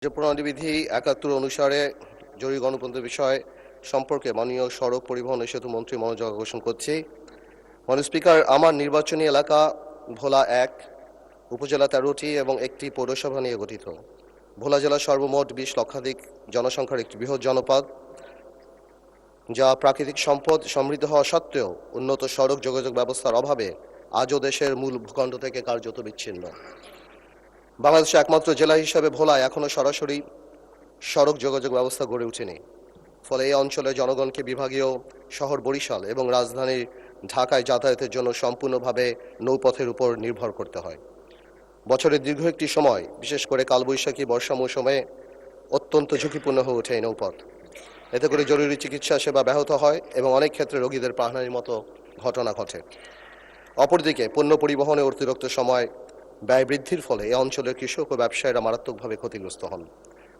যে প্রণালীবিধি ৭১ অনুসারে জরুরি গণতন্ত্র বিষয় সম্পর্কে মাননীয় সড়ক পরিবহন ও সেতু মন্ত্রী মনোযোগ আকর্ষণ করছি। মাননীয় স্পিকার, আমার নির্বাচনী এলাকা ভোলা ১ উপজেলা ১৩টি এবং একটি পৌরসভা নিয়ে গঠিত। ভোলা জেলা সর্বমোট ২০ লক্ষাধিক জনসংখ্যার একটি বৃহৎ জনপদ, যা প্রাকৃতিক সম্পদ সমৃদ্ধ হওয়া সত্ত্বেও উন্নত সড়ক যোগাযোগ ব্যবস্থার অভাবে আজও দেশের মূল ভূখণ্ড থেকে কার্যত বিচ্ছিন্ন। বাংলাদেশের একমাত্র জেলা হিসেবে ভোলায় এখনও সরাসরি সড়ক যোগাযোগ ব্যবস্থা গড়ে ওঠেনি। ফলে এই অঞ্চলের জনগণকে বিভাগীয় শহর বরিশাল এবং রাজধানী ঢাকায় যাতায়াতের জন্য সম্পূর্ণভাবে নৌপথের উপর নির্ভর করতে হয়। বছরের দীর্ঘ একটি সময়, বিশেষ করে কালবৈশাখী বর্ষা মৌসুমে অত্যন্ত ঝুঁকিপূর্ণ হয়ে ওঠে এই নৌপথ। এতে করে জরুরি চিকিৎসা সেবা ব্যাহত হয় এবং অনেক ক্ষেত্রে রোগীদের প্রাণহানির মতো ঘটনা ঘটে। অপরদিকে পণ্য পরিবহনে অতিরিক্ত সময় ব্যয় বৃদ্ধির ফলে এই অঞ্চলের কৃষক ও ব্যবসায়ীরা মারাত্মকভাবে ক্ষতিগ্রস্ত হন।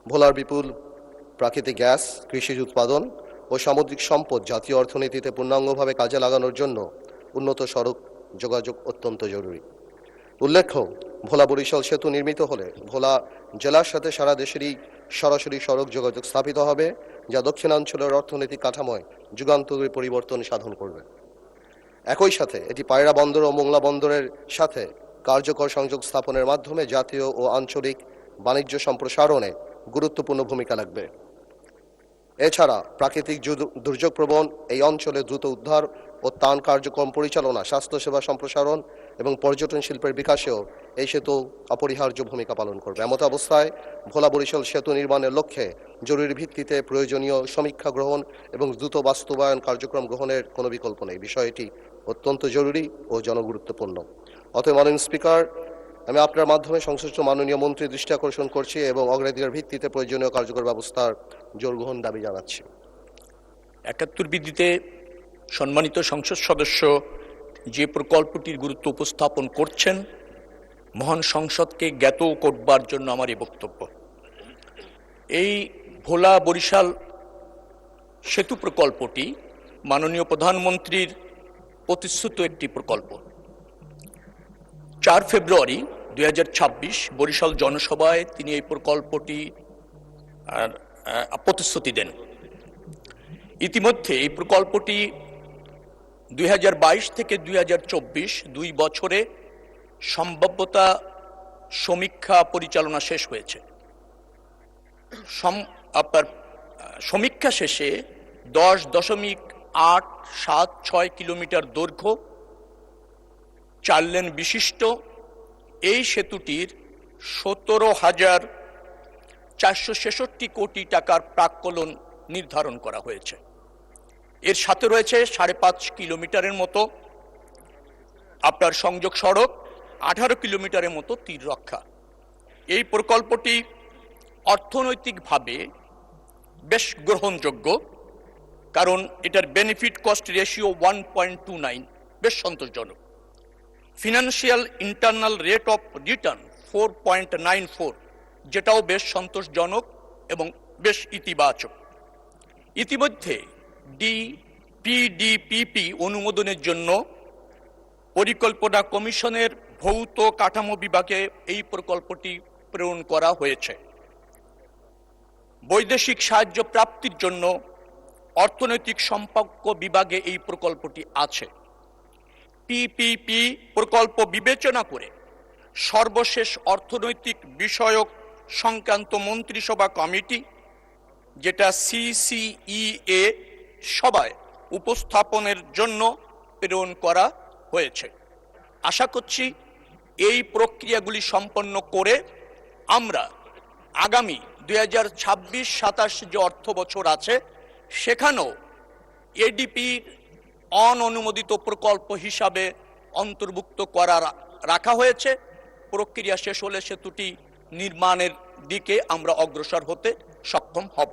ভোলার বিপুল প্রাকৃতিক গ্যাস, কৃষিজ উৎপাদন ও সামুদ্রিক সম্পদ জাতীয় অর্থনীতিতে পূর্ণাঙ্গভাবে কাজে লাগানোর জন্য উন্নত সড়ক যোগাযোগ অত্যন্ত জরুরি। উল্লেখ্য, ভোলা বরিশাল সেতু নির্মিত হলে ভোলা জেলার সাথে সারা দেশেরই সরাসরি সড়ক যোগাযোগ স্থাপিত হবে, যা দক্ষিণাঞ্চলের অর্থনৈতিক কাঠামোয় যুগান্তকারী পরিবর্তন সাধন করবে। একই সাথে এটি পায়রা বন্দর ও মোংলা বন্দরের সাথে কার্যকর সংযোগ স্থাপনের মাধ্যমে জাতীয় ও আঞ্চলিক বাণিজ্য সম্প্রসারণে গুরুত্বপূর্ণ ভূমিকা রাখবে। এছাড়া প্রাকৃতিক দুর্যোগপ্রবণ এই অঞ্চলে দ্রুত উদ্ধার ও ত্রাণ কার্যক্রম পরিচালনা, স্বাস্থ্যসেবা সম্প্রসারণ এবং পর্যটন শিল্পের বিকাশেও এই সেতু অপরিহার্য ভূমিকা পালন করবে। এমত অবস্থায় ভোলা বরিশাল সেতু নির্মাণের লক্ষ্যে জরুরি ভিত্তিতে প্রয়োজনীয় সমীক্ষা গ্রহণ এবং দ্রুত বাস্তবায়ন কার্যক্রম গ্রহণের কোনো বিকল্প নেই। বিষয়টি অত্যন্ত জরুরি ও জনগুরুত্বপূর্ণ। অতএব মাননীয় স্পিকার, আমি আপনার মাধ্যমে সংশ্লিষ্ট মাননীয় মন্ত্রীর দৃষ্টি আকর্ষণ করছি এবং অগ্রাধিকার ভিত্তিতে প্রয়োজনীয় কার্যকর ব্যবস্থার জোর গ্রহণ দাবি জানাচ্ছি। ৭১ বিধিতে সম্মানিত সংসদ সদস্য যে প্রকল্পটির গুরুত্ব উপস্থাপন করছেন, মহান সংসদকে জ্ঞাত করবার জন্য আমার এই বক্তব্য। এই ভোলা বরিশাল সেতু প্রকল্পটি মাননীয় প্রধানমন্ত্রীর প্রতিশ্রুত একটি প্রকল্প। ৪ ফেব্রুয়ারি ২০২৬ বরিশাল জনসভায় তিনি এই প্রকল্পটি প্রতিশ্রুতি দেন। ইতিমধ্যে এই প্রকল্পটি ২০২২ থেকে ২০২৪ দুই বছরে সম্ভাব্যতা সমীক্ষা পরিচালনা শেষ হয়েছে। আপনার সমীক্ষা শেষে ১০.৮৭৬ কিলোমিটার দৈর্ঘ্য, ৪ লেন বিশিষ্ট এই সেতুটির ১৭,৪৬৬ কোটি টাকার প্রাক্কলন নির্ধারণ করা হয়েছে। এর সাথে রয়েছে ৫.৫ কিলোমিটারের মতো আপনার সংযোগ সড়ক, ১৮ কিলোমিটারের মতো তীর রক্ষা। এই প্রকল্পটি অর্থনৈতিকভাবে বেশ গ্রহণযোগ্য, কারণ এটার বেনিফিট কস্ট রেশিও 1.29, বেশ সন্তোষজনক। Financial internal rate of return 4.94, যেটাও বেশ সন্তোষজনক এবং বেশ ইতিবাচক। ইতিমধ্যে পিডিপিপি অনুমোদনের জন্য পরিকল্পনা কমিশনের ভৌত কাঠামো বিভাগে এই প্রকল্পটি প্রেরণ করা হয়েছে। বৈদেশিক সাহায্য প্রাপ্তির জন্য অর্থনৈতিক সম্পর্ক বিভাগে এই প্রকল্পটি আছে। পিপিপি প্রকল্প বিবেচনা করে সর্বশেষ অর্থনৈতিক বিষয়ক সংক্রান্ত মন্ত্রিসভা কমিটি, যেটা সিসিইএ সভায় উপস্থাপনের জন্য প্রেরণ করা হয়েছে। আশা করছি এই প্রক্রিয়াগুলি সম্পন্ন করে আমরা আগামী ২০২৬-২৭ যে অর্থ বছর আছে, সেখানেও এডিপির অননুমোদিত প্রকল্প হিসাবে অন্তর্ভুক্ত করা রাখা হয়েছে। প্রক্রিয়া শেষ হলে সেতুটি নির্মাণের দিকে আমরা অগ্রসর হতে সক্ষম হব।